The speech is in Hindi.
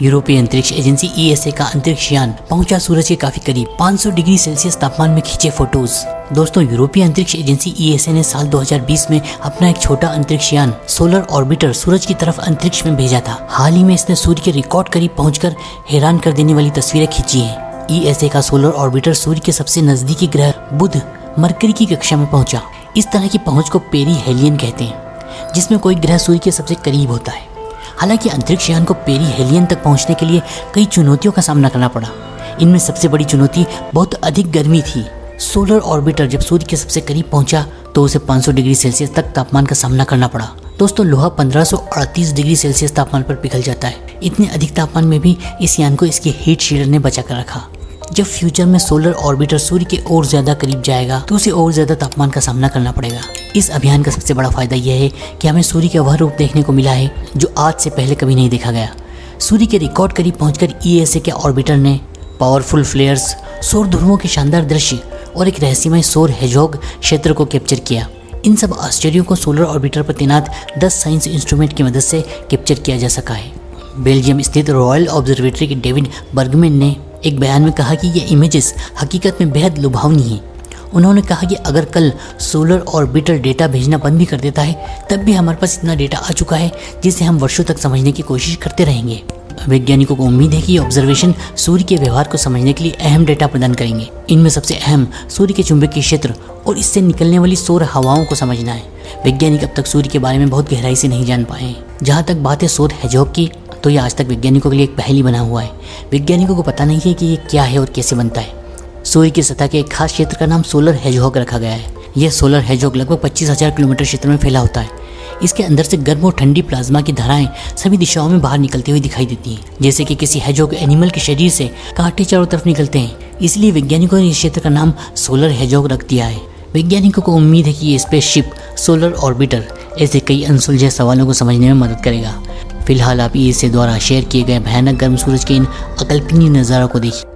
यूरोपीय अंतरिक्ष एजेंसी ESA का अंतरिक्ष यान पहुंचा सूरज के काफी करीब। 500 डिग्री सेल्सियस तापमान में खींचे फोटोज। दोस्तों, यूरोपीय अंतरिक्ष एजेंसी ESA ने साल 2020 में अपना एक छोटा अंतरिक्ष यान सोलर ऑर्बिटर सूरज की तरफ अंतरिक्ष में भेजा था। हाल ही में इसने सूर्य के रिकॉर्ड करीब पहुंचकर हैरान कर देने वाली तस्वीरें खींची हैं। ESA का सोलर ऑर्बिटर सूर्य के सबसे नजदीकी ग्रह बुध मरकरी की कक्षा में पहुंचा। इस तरह की पहुंच को पेरीहेलियन कहते हैं, जिसमें कोई ग्रह सूर्य के सबसे करीब होता है। हालांकि अंतरिक्ष यान को पेरीहेलियन तक पहुंचने के लिए कई चुनौतियों का सामना करना पड़ा। इनमें सबसे बड़ी चुनौती बहुत अधिक गर्मी थी। सोलर ऑर्बिटर जब सूर्य के सबसे करीब पहुंचा तो उसे 500 डिग्री सेल्सियस तक तापमान का सामना करना पड़ा। दोस्तों, लोहा 1538 डिग्री सेल्सियस तापमान पर पिघल जाता है। इतने अधिक तापमान में भी इस यान को इसके हीट शील्ड ने बचा कर रखा। जब फ्यूचर में सोलर ऑर्बिटर सूर्य के और ज्यादा करीब जाएगा तो उसे और ज्यादा तापमान का सामना करना पड़ेगा। इस अभियान का सबसे बड़ा फायदा यह है कि हमें सूर्य का वह रूप देखने को मिला है जो आज से पहले कभी नहीं देखा गया। सूर्य के रिकॉर्ड करीब पहुंचकर ESA के ऑर्बिटर ने पावरफुल फ्लेयर्स, सौर ध्रुवों के शानदार दृश्य और एक रहस्यमय सौर हेजॉग क्षेत्र को कैप्चर किया। इन सब आश्चर्यों को सोलर ऑर्बिटर पर तैनात 10 साइंस इंस्ट्रूमेंट की मदद से कैप्चर किया जा सका है। बेल्जियम स्थित रॉयल ऑब्जर्वेटरी के डेविड बर्गमैन ने एक बयान में कहा कि ये इमेजेस हकीकत में बेहद लुभावनी हैं। उन्होंने कहा कि अगर कल सोलर ऑर्बिटर डेटा भेजना बंद भी कर देता है तब भी हमारे पास इतना डेटा आ चुका है जिसे हम वर्षों तक समझने की कोशिश करते रहेंगे। वैज्ञानिकों को उम्मीद है कि ये ऑब्जर्वेशन सूर्य के व्यवहार को समझने के लिए अहम डेटा प्रदान करेंगे। इनमें सबसे अहम सूर्य के चुंबकीय क्षेत्र और इससे निकलने वाली सौर हवाओं को समझना है। वैज्ञानिक अब तक सूर्य के बारे में बहुत गहराई से नहीं जान पाए हैं। जहाँ तक बात है सौर हेजॉग की, तो ये आज तक वैज्ञानिकों के लिए एक पहेली बना हुआ है। वैज्ञानिकों को पता नहीं है कि ये क्या है और कैसे बनता है। सूर्य की सतह के एक खास क्षेत्र का नाम सोलर हेजॉग रखा गया है। यह सोलर हेजॉग लगभग 25,000 किलोमीटर क्षेत्र में फैला होता है। इसके अंदर से गर्म और ठंडी प्लाज्मा की धाराएं सभी दिशाओं में बाहर निकलती हुई दिखाई देती हैं, जैसे कि किसी हेजॉग एनिमल के शरीर से कांटे चारों तरफ निकलते हैं। इसलिए वैज्ञानिकों ने इस क्षेत्र का नाम सोलर हेजॉग रख दिया है। वैज्ञानिकों को उम्मीद है कि ये स्पेसशिप सोलर ऑर्बिटर ऐसे कई अनसुलझे सवालों को समझने में मदद करेगा। फिलहाल आप ESA द्वारा शेयर किए गए भयानक गर्म सूरज के इन अकल्पनीय नज़ारों को देखिए।